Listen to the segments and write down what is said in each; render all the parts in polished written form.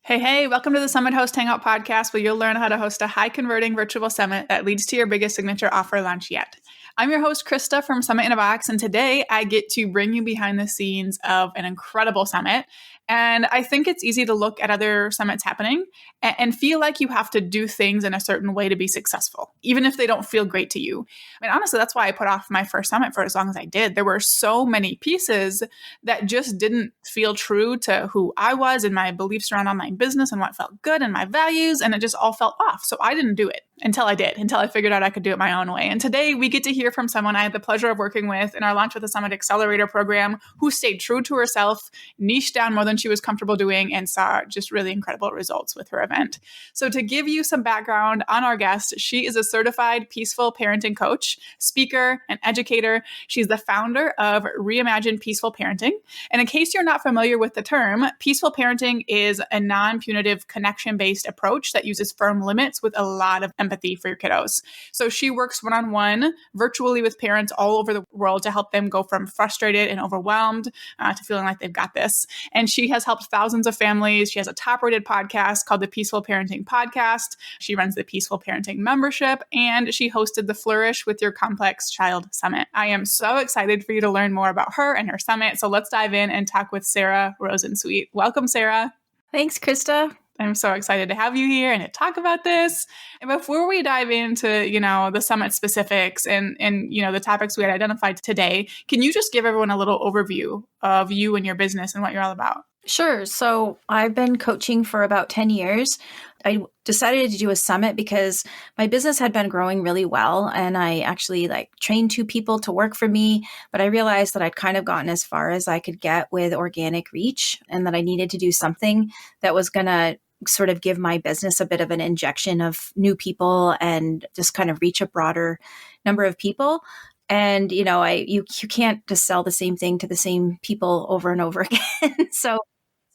Hey, welcome to the Summit Host Hangout podcast, where you'll learn how to host a high converting virtual summit that leads to your biggest signature offer launch yet. I'm your host, Krista from Summit in a Box, and today I get to bring you behind the scenes of an incredible summit. And I think it's easy to look at other summits happening and feel like you have to do things in a certain way to be successful, even if they don't feel great to you. I mean, honestly, that's why I put off my first summit for as long as I did. There were so many pieces that just didn't feel true to who I was and my beliefs around online business and what felt good and my values, and it just all felt off. So I didn't do it until I figured out I could do it my own way. And today we get to hear from someone I had the pleasure of working with in our Launch with the Summit Accelerator program, who stayed true to herself, niched down more than she was comfortable doing, and saw just really incredible results with her event. So to give you some background on our guest, she is a certified peaceful parenting coach, speaker, and educator. She's the founder of Reimagine Peaceful Parenting. And in case you're not familiar with the term, peaceful parenting is a non-punitive, connection-based approach that uses firm limits with a lot of empathy for your kiddos. So she works one-on-one virtually with parents all over the world to help them go from frustrated and overwhelmed to feeling like they've got this. And she has helped thousands of families. She has a top-rated podcast called the Peaceful Parenting Podcast. She runs the Peaceful Parenting membership, and she hosted the Flourish with Your Complex Child Summit. I am so excited for you to learn more about her and her summit. So let's dive in and talk with Sarah Rosensweet. Welcome, Sarah. Thanks, Krista. I'm so excited to have you here and to talk about this. And before we dive into, the summit specifics and the topics we had identified today, can you just give everyone a little overview of you and your business and what you're all about? Sure. So I've been coaching for about 10 years. I decided to do a summit because my business had been growing really well. And I actually trained 2 people to work for me. But I realized that I'd kind of gotten as far as I could get with organic reach, and that I needed to do something that was going to sort of give my business a bit of an injection of new people and just kind of reach a broader number of people. And, you can't just sell the same thing to the same people over and over again. So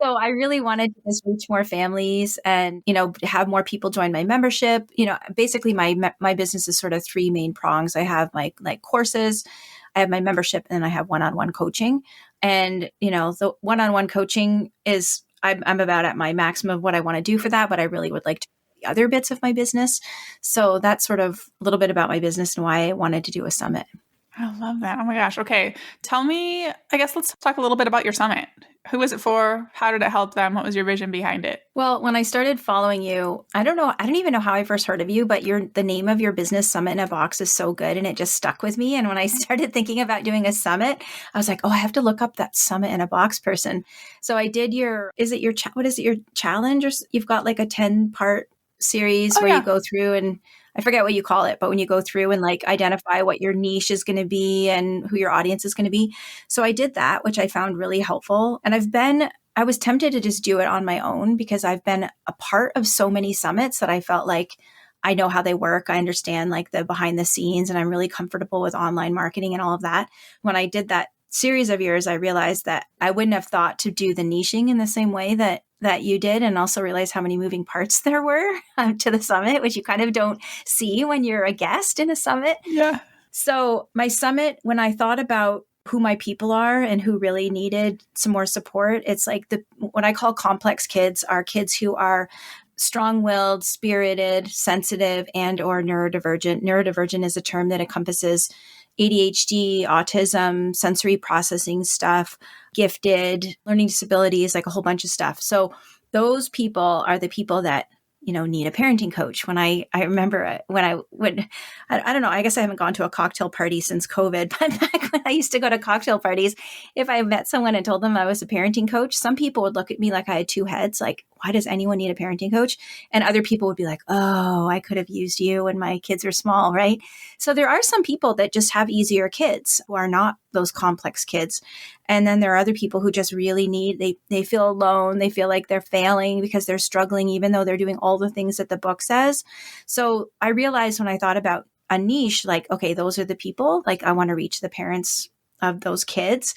I really wanted to just reach more families and, have more people join my membership. Basically my business is sort of 3 main prongs. I have my courses, I have my membership, and I have one-on-one coaching. And, the one-on-one coaching is, I'm about at my maximum of what I want to do for that, but I really would like to do the other bits of my business. So that's sort of a little bit about my business and why I wanted to do a summit. I love that. Oh my gosh. Okay. Tell me, I guess let's talk a little bit about your summit. Who was it for? How did it help them? What was your vision behind it? Well, when I started following you, I don't even know how I first heard of you, but the name of your business, Summit in a Box, is so good, and it just stuck with me. And when I started thinking about doing a summit, I was like, oh, I have to look up that Summit in a Box person. So I did your challenge? Or you've got like a 10-part series where you go through, and I forget what you call it, but when you go through and identify what your niche is going to be and who your audience is going to be. So I did that, which I found really helpful. And I was tempted to just do it on my own because I've been a part of so many summits that I felt like I know how they work. I understand the behind the scenes, and I'm really comfortable with online marketing and all of that. When I did that series of yours, I realized that I wouldn't have thought to do the niching in the same way that you did, and also realized how many moving parts there were to the summit, which you kind of don't see when you're a guest in a summit. Yeah. So my summit, when I thought about who my people are and who really needed some more support, it's what I call complex kids are kids who are strong-willed, spirited, sensitive, and or neurodivergent. Neurodivergent is a term that encompasses ADHD, autism, sensory processing stuff, gifted, learning disabilities, a whole bunch of stuff. So those people are the people that, need a parenting coach. When I remember when I don't know, I guess I haven't gone to a cocktail party since COVID, but back when I used to go to cocktail parties, if I met someone and told them I was a parenting coach, some people would look at me like I had 2 heads, why does anyone need a parenting coach? And other people would be like, oh, I could have used you when my kids were small, right? So there are some people that just have easier kids who are not those complex kids. And then there are other people who just really they feel alone. They feel like they're failing because they're struggling, even though they're doing all the things that the book says. So I realized when I thought about a niche, okay, those are the people, I want to reach the parents of those kids.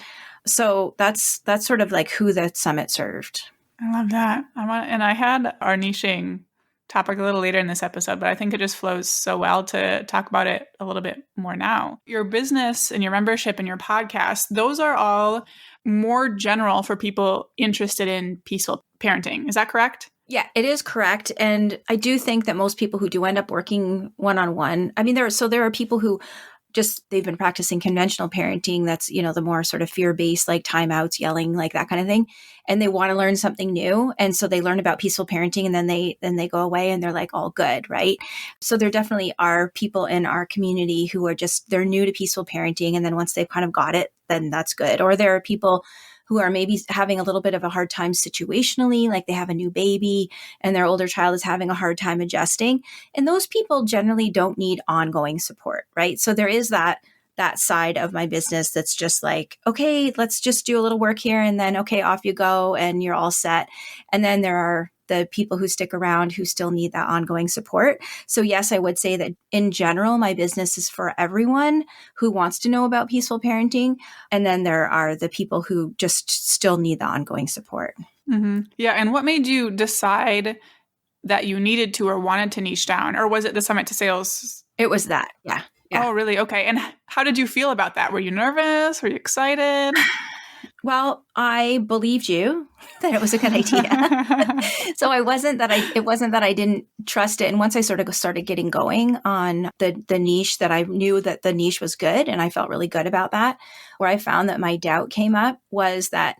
So that's sort of who the summit served. I love that. I had our niching topic a little later in this episode, but I think it just flows so well to talk about it a little bit more now. Your business and your membership and your podcast, those are all more general for people interested in peaceful parenting. Is that correct? Yeah, it is correct. And I do think that most people who do end up working one-on-one, I mean, there are people who just they've been practicing conventional parenting that's, the more sort of fear-based, like timeouts, yelling, like that kind of thing, and they want to learn something new, and so they learn about peaceful parenting, and then they go away and they're like all good, right? So there definitely are people in our community who are just they're new to peaceful parenting, and then once they've kind of got it, then that's good. Or there are people who are maybe having a little bit of a hard time situationally, like they have a new baby and their older child is having a hard time adjusting. And those people generally don't need ongoing support, right? So there is that side of my business that's just like, okay, let's just do a little work here and then, okay, off you go and you're all set. And then there are the people who stick around who still need that ongoing support. So yes, I would say that in general, my business is for everyone who wants to know about peaceful parenting. And then there are the people who just still need the ongoing support. Mm-hmm. Yeah. And what made you decide that you needed to or wanted to niche down? Or was it the Summit to Sales? It was that. Yeah. Oh, really? Okay. And how did you feel about that? Were you nervous? Were you excited? Well, I believed you that it was a good idea. So it wasn't that I didn't trust it. And once I sort of started getting going on the niche, that I knew that the niche was good and I felt really good about that. Where I found that my doubt came up was that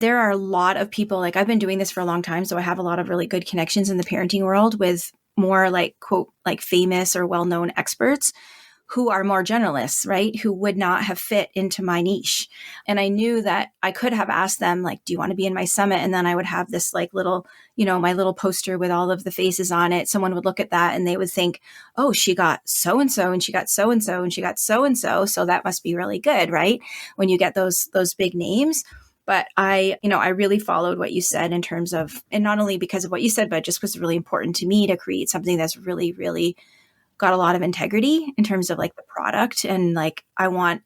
there are a lot of people, like I've been doing this for a long time, so I have a lot of really good connections in the parenting world with more like quote like famous or well-known experts who are more generalists, right? Who would not have fit into my niche. And I knew that I could have asked them, like, do you want to be in my summit? And then I would have this like little, my little poster with all of the faces on it. Someone would look at that and they would think, oh, she got so-and-so and she got so-and-so and she got so-and-so. So that must be really good, right? When you get those big names. But I really followed what you said in terms of, and not only because of what you said, but it just was really important to me to create something that's really, really got a lot of integrity in terms of like the product. And like, I want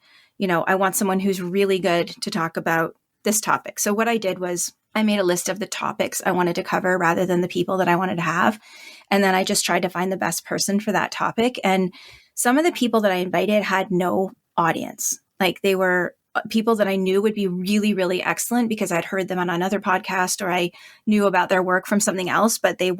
someone who's really good to talk about this topic. So what I did was I made a list of the topics I wanted to cover rather than the people that I wanted to have. And then I just tried to find the best person for that topic. And some of the people that I invited had no audience. Like they were people that I knew would be really, really excellent because I'd heard them on another podcast or I knew about their work from something else, but they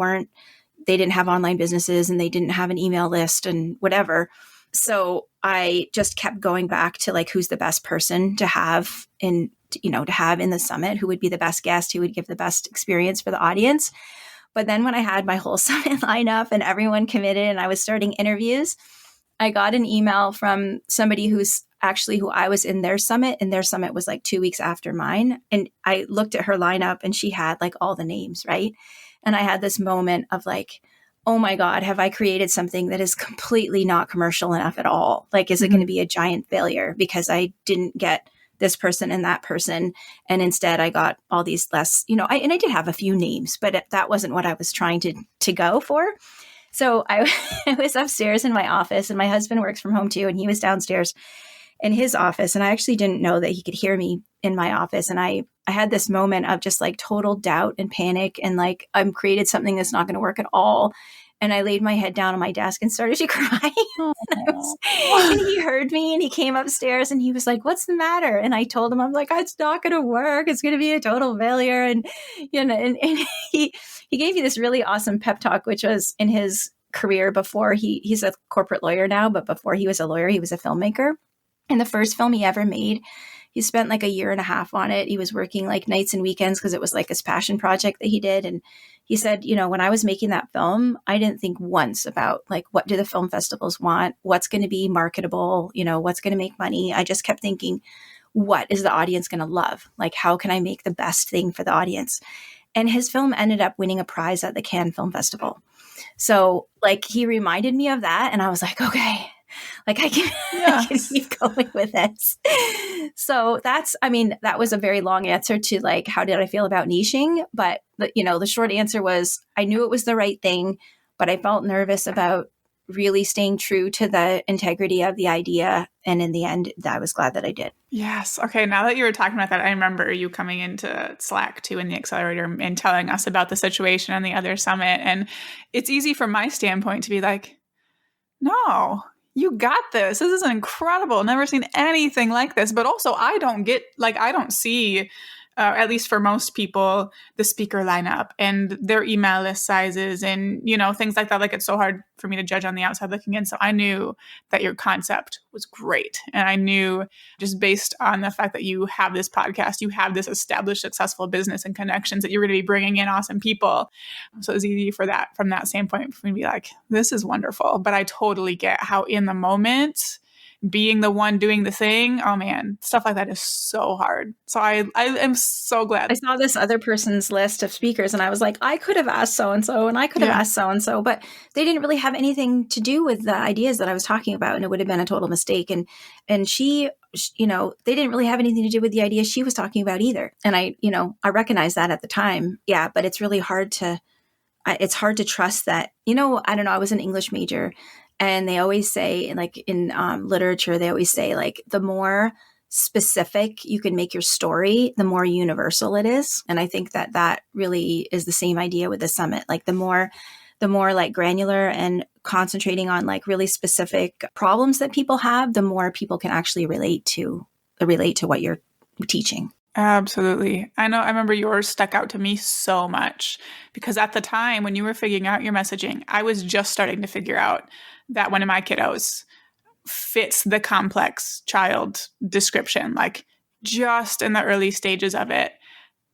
didn't have online businesses and they didn't have an email list and whatever. So I just kept going back to like, who's the best person to have in the summit, who would be the best guest, who would give the best experience for the audience. But then when I had my whole summit lineup and everyone committed and I was starting interviews, I got an email from somebody who I was in their summit, and their summit was like 2 weeks after mine. And I looked at her lineup and she had like all the names, right? And I had this moment of like, oh my God, have I created something that is completely not commercial enough at all? Like, is it going to be a giant failure because I didn't get this person and that person? And instead I got all these less, I did have a few names, but that wasn't what I was trying to go for. So I was upstairs in my office and my husband works from home too. And he was downstairs in his office. And I actually didn't know that he could hear me in my office. And I had this moment of just like total doubt and panic. And like, I've created something that's not going to work at all. And I laid my head down on my desk and started to cry. And he heard me and he came upstairs and he was like, what's the matter? And I told him, I'm like, it's not going to work. It's going to be a total failure. And, and he gave me this really awesome pep talk, which was in his career before he's a corporate lawyer now, but before he was a lawyer, he was a filmmaker. And the first film he ever made, he spent like a year and a half on it. He was working like nights and weekends because it was like his passion project that he did. And he said, when I was making that film, I didn't think once about like, what do the film festivals want? What's going to be marketable? What's going to make money? I just kept thinking, what is the audience going to love? Like, how can I make the best thing for the audience? And his film ended up winning a prize at the Cannes Film Festival. So like, he reminded me of that. And I was like, okay, like I can keep going with this. So that was a very long answer to like, how did I feel about niching? But the short answer was I knew it was the right thing, but I felt nervous about really staying true to the integrity of the idea. And in the end, I was glad that I did. Yes. Okay. Now that you were talking about that, I remember you coming into Slack too in the accelerator and telling us about the situation on the other summit. And it's easy from my standpoint to be like, no, you got this. This is incredible. Never seen anything like this. But also I don't see at least for most people, the speaker lineup and their email list sizes and, things like that. Like, it's so hard for me to judge on the outside looking in. So I knew that your concept was great. And I knew, just based on the fact that you have this podcast, you have this established, successful business and connections, that you're going to be bringing in awesome people. So it was easy from that standpoint for me to be like, this is wonderful. But I totally get how in the moment, being the one doing the thing, oh man, stuff like that is so hard. So I am so glad. I saw this other person's list of speakers and I was like, I could have asked so-and-so and I could have asked so-and-so, but they didn't really have anything to do with the ideas that I was talking about, and it would have been a total mistake. And she, they didn't really have anything to do with the ideas she was talking about either. And I recognized that at the time. Yeah, but it's really hard to trust that, I don't know, I was an English major. And they always say, like in literature, they always say, like, the more specific you can make your story, the more universal it is. And I think that really is the same idea with the summit. Like, the more like granular and concentrating on like really specific problems that people have, the more people can actually relate to what you're teaching. Absolutely. I remember yours stuck out to me so much because at the time when you were figuring out your messaging, I was just starting to figure out that one of my kiddos fits the complex child description, like just in the early stages of it.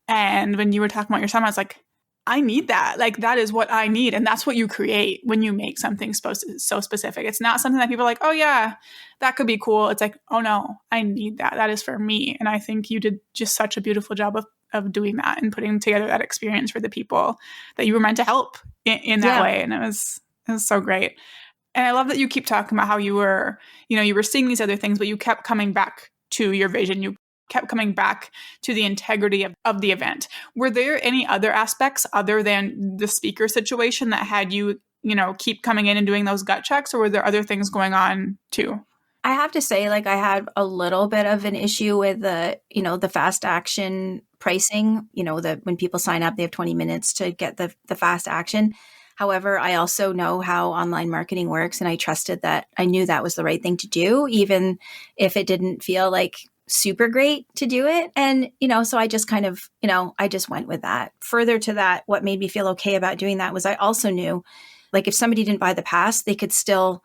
And when you were talking about your son, I was like, I need that. Like, that is what I need. And that's what you create when you make something so specific. It's not something that people are like, oh yeah, that could be cool. It's like, oh no, I need that. That is for me. And I think you did just such a beautiful job of doing that and putting together that experience for the people that you were meant to help in that way. And it was so great. And I love that you keep talking about how you were seeing these other things, but you kept coming back to your vision. You kept coming back to the integrity of the event. Were there any other aspects other than the speaker situation that had you, keep coming in and doing those gut checks, or were there other things going on too? I have to say, like, I had a little bit of an issue with the fast action pricing, that when people sign up, they have 20 minutes to get the fast action. However, I also know how online marketing works, and I trusted that. I knew that was the right thing to do, even if it didn't feel like super great to do it. And, so I just kind of, I just went with that. Further to that, what made me feel okay about doing that was I also knew, like, if somebody didn't buy the pass, they could still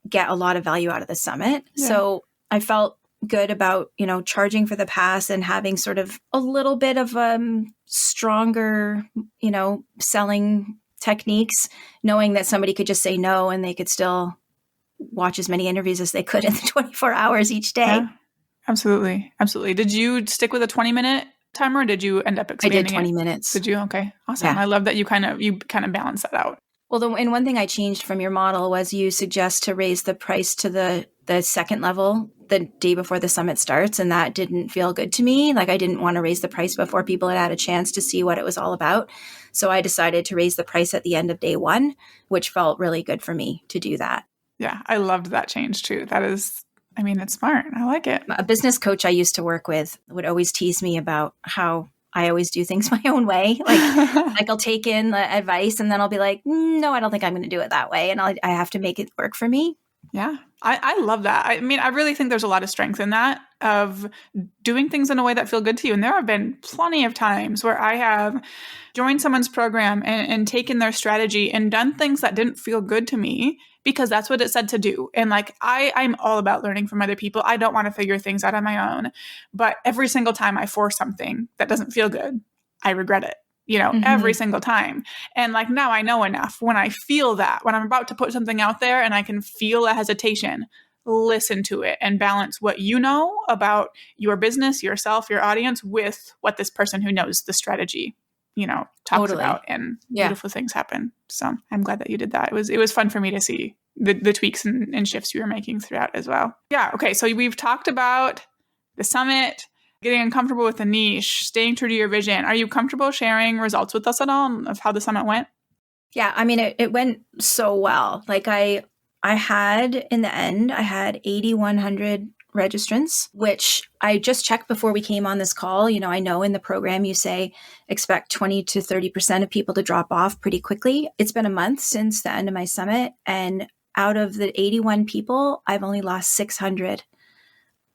get a lot of value out of the summit. Yeah. So I felt good about, charging for the pass and having sort of a little bit of stronger, selling techniques, knowing that somebody could just say no and they could still watch as many interviews as they could in the 24 hours each day. Yeah, absolutely. Absolutely. Did you stick with a 20-minute timer or did you end up expanding it? I did 20 minutes. Did you? Okay. Awesome. Yeah. I love that you kind of balance that out. Well, and one thing I changed from your model was you suggest to raise the price to the second level the day before the summit starts. And that didn't feel good to me. Like, I didn't want to raise the price before people had a chance to see what it was all about. So I decided to raise the price at the end of day one, which felt really good for me to do that. Yeah, I loved that change too. That is, it's smart. I like it. A business coach I used to work with would always tease me about how I always do things my own way. Like I'll take in the advice and then I'll be like, no, I don't think I'm going to do it that way. And I have to make it work for me. Yeah, I love that. I really think there's a lot of strength in that, of doing things in a way that feel good to you. And there have been plenty of times where I have joined someone's program and taken their strategy and done things that didn't feel good to me because that's what it said to do. And like, I'm all about learning from other people. I don't want to figure things out on my own. But every single time I force something that doesn't feel good, I regret it. Every single time. And like, now I know enough. When I feel that, when I'm about to put something out there and I can feel a hesitation, listen to it and balance what you know about your business, yourself, your audience with what this person who knows the strategy, talks about, and beautiful things happen. So I'm glad that you did that. It was fun for me to see the tweaks and shifts you were making throughout as well. Yeah. Okay. So we've talked about the summit, getting uncomfortable with the niche, staying true to your vision. Are you comfortable sharing results with us at all of how the summit went? Yeah, it went so well. Like I had, in the end, I had 8,100 registrants, which I just checked before we came on this call. I know in the program you say expect 20 to 30% of people to drop off pretty quickly. It's been a month since the end of my summit. And out of the 81 people, I've only lost 600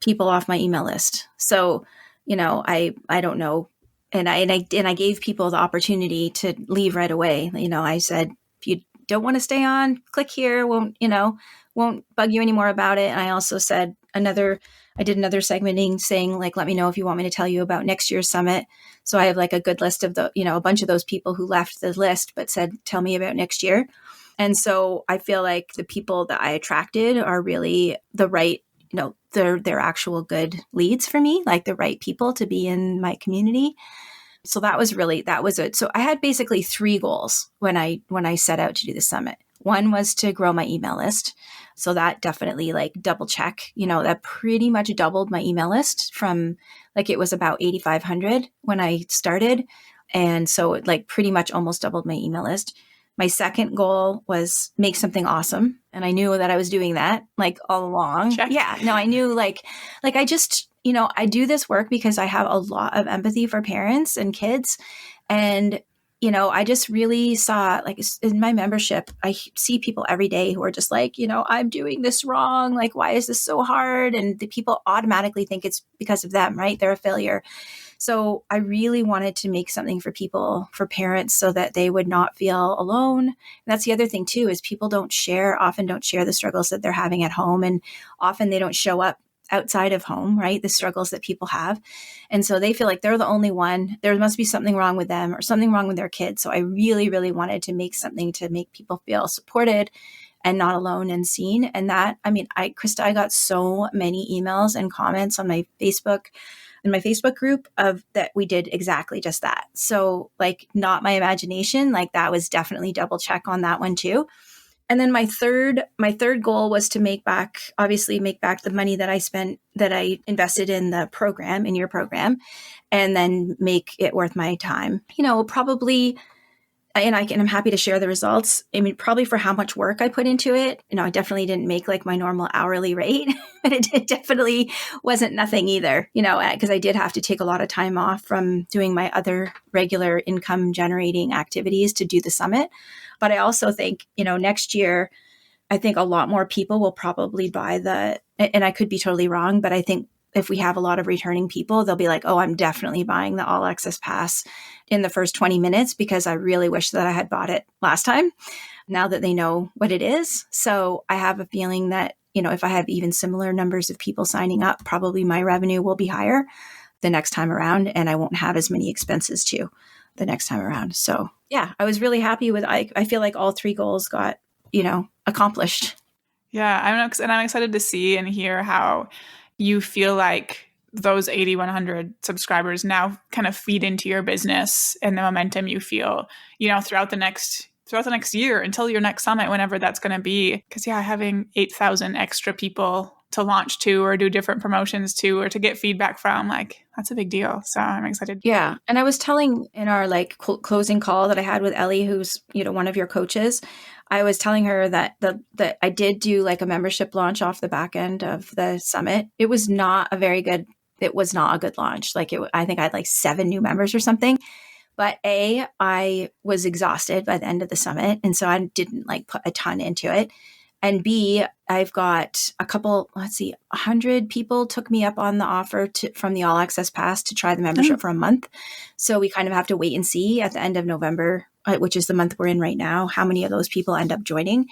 people off my email list. So, I don't know I gave people the opportunity to leave right away. I said, if you don't want to stay on, click here. Won't bug you anymore about it. And I also said I did another segmenting saying like, let me know if you want me to tell you about next year's summit. So I have like a good list of a bunch of those people who left the list, but said, tell me about next year. And so I feel like the people that I attracted are really the right, they're actual good leads for me, like the right people to be in my community. So that was it. So I had basically 3 goals when I set out to do the summit. One was to grow my email list. So that definitely like double check, that pretty much doubled my email list from like, it was about 8,500 when I started. And so it like pretty much almost doubled my email list. My second goal was make something awesome. And I knew that I was doing that like all along. Check. Yeah, no, I knew like I just, I do this work because I have a lot of empathy for parents and kids. And, I just really saw like in my membership, I see people every day who are just like, I'm doing this wrong. Like, why is this so hard? And the people automatically think it's because of them, right? They're a failure. So I really wanted to make something for people, for parents, so that they would not feel alone. And that's the other thing too, is people often don't share the struggles that they're having at home. And often they don't show up outside of home, right? The struggles that people have. And so they feel like they're the only one. There must be something wrong with them or something wrong with their kids. So I really, really wanted to make something to make people feel supported and not alone and seen. And Krista, I got so many emails and comments on my Facebook, in my Facebook group of that we did exactly just that. So like not my imagination, like that was definitely double check on that one too. And then my third goal was to make back the money that I invested in the program, in your program, and then make it worth my time. Probably, and I'm happy to share the results. I mean, probably for how much work I put into it. I definitely didn't make like my normal hourly rate, but it definitely wasn't nothing either, because I did have to take a lot of time off from doing my other regular income generating activities to do the summit. But I also think, next year, I think a lot more people will probably buy and I could be totally wrong, but I think if we have a lot of returning people, they'll be like, oh, I'm definitely buying the all access pass in the first 20 minutes because I really wish that I had bought it last time, now that they know what it is. So I have a feeling that, if I have even similar numbers of people signing up, probably my revenue will be higher the next time around, and I won't have as many expenses too the next time around. So yeah, I was really happy with, I feel like all 3 goals got, accomplished. Yeah, I'm excited to see and hear how you feel like those 8,100 subscribers now kind of feed into your business and the momentum you feel, throughout the next year until your next summit, whenever that's going to be. Because having 8,000 extra people to launch to or do different promotions to or to get feedback from, like that's a big deal. So I'm excited. Yeah. And I was telling in our like closing call that I had with Ellie, who's, one of your coaches, I was telling her that that I did do like a membership launch off the back end of the summit. It was not a good launch. Like I think I had like 7 new members or something. But I was exhausted by the end of the summit. And so I didn't like put a ton into it. And B, I've got 100 people took me up on the offer from the All Access Pass to try the membership for a month. So we kind of have to wait and see at the end of November, which is the month we're in right now, how many of those people end up joining.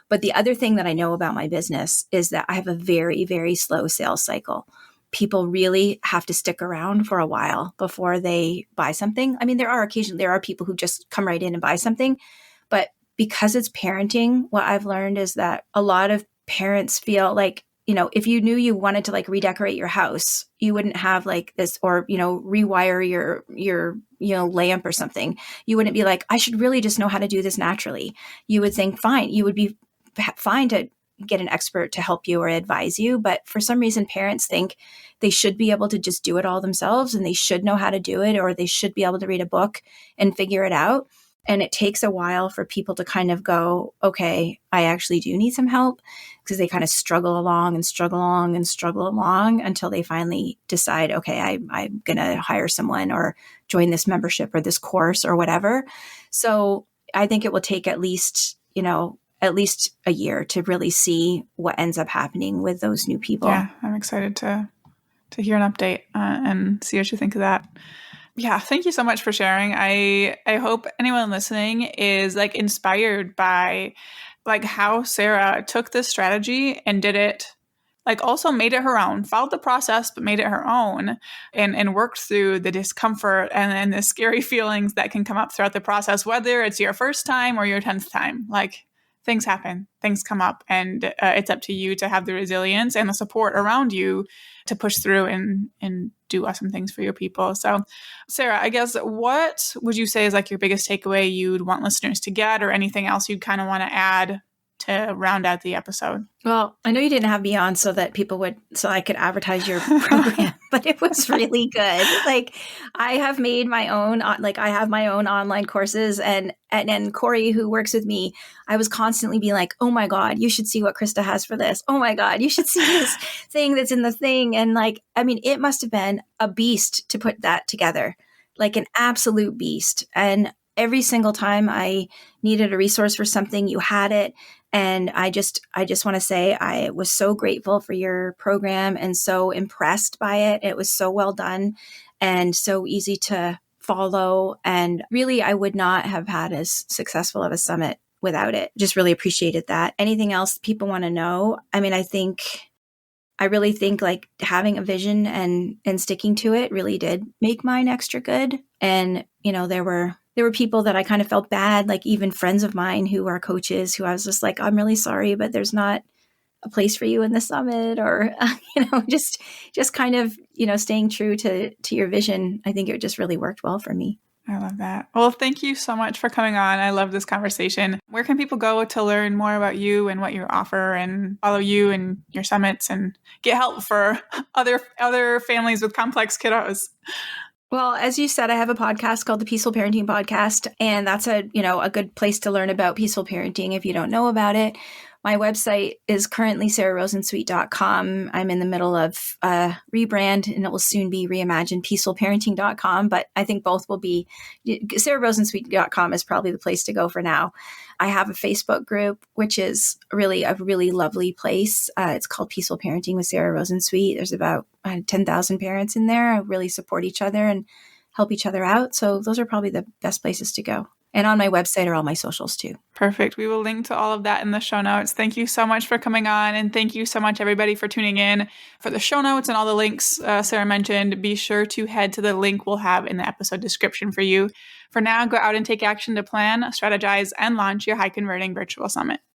But the other thing that I know about my business is that I have a very, very slow sales cycle. People really have to stick around for a while before they buy something. I mean, there are people who just come right in and buy something, but because it's parenting, what I've learned is that a lot of parents feel like, if you knew you wanted to like redecorate your house, you wouldn't have like this, or, rewire your lamp or something. You wouldn't be like, I should really just know how to do this naturally. You would think, fine, you would be fine to get an expert to help you or advise you. But for some reason, parents think they should be able to just do it all themselves and they should know how to do it, or they should be able to read a book and figure it out. And it takes a while for people to kind of go, okay, I actually do need some help, because they kind of struggle along until they finally decide, okay, I'm going to hire someone or join this membership or this course or whatever. So I think it will take at least a year to really see what ends up happening with those new people. Yeah, I'm excited to hear an update and see what you think of that. Yeah, thank you so much for sharing. I hope anyone listening is like inspired by like how Sarah took this strategy and did it, like also made it her own, followed the process but made it her own, and worked through the discomfort and the scary feelings that can come up throughout the process, whether it's your first time or your 10th time. Like things happen, things come up, and it's up to you to have the resilience and the support around you to push through and do awesome things for your people. So, Sarah, I guess what would you say is like your biggest takeaway you'd want listeners to get, or anything else you'd kind of want to add to round out the episode? Well, I know you didn't have me on so that so I could advertise your program, but it was really good. Like I have made my own, I have my own online courses, and Corey, who works with me, I was constantly being like, oh my God, you should see what Krista has for this. Oh my God, you should see this thing that's in the thing. And like, I mean, it must have been a beast to put that together, like an absolute beast. And every single time I needed a resource for something, you had it. And I just want to say I was so grateful for your program and so impressed by it. It was so well done and so easy to follow. And really, I would not have had as successful of a summit without it. Just really appreciated that. Anything else people want to know? I mean, I really think like having a vision and sticking to it really did make mine extra good. And, you know, there were people that I kind of felt bad, like even friends of mine who are coaches, who I was just like, I'm really sorry, but there's not a place for you in the summit, or, just kind of, staying true to your vision. I think it just really worked well for me. I love that. Well, thank you so much for coming on. I love this conversation. Where can people go to learn more about you and what you offer, and follow you and your summits and get help for other families with complex kiddos? Well, as you said, I have a podcast called the Peaceful Parenting Podcast, and that's a good place to learn about peaceful parenting if you don't know about it. My website is currently sararosensweet.com. I'm in the middle of a rebrand, and it will soon be reimagined peacefulparenting.com, but I think both will be. sararosensweet.com is probably the place to go for now. I have a Facebook group, which is really a really lovely place. It's called Peaceful Parenting with Sarah Rosensweet. There's about 10,000 parents in there who really support each other and help each other out. So those are probably the best places to go. And on my website are all my socials too. Perfect. We will link to all of that in the show notes. Thank you so much for coming on. And thank you so much, everybody, for tuning in. For the show notes and all the links Sarah mentioned, be sure to head to the link we'll have in the episode description for you. For now, go out and take action to plan, strategize, and launch your high converting virtual summit.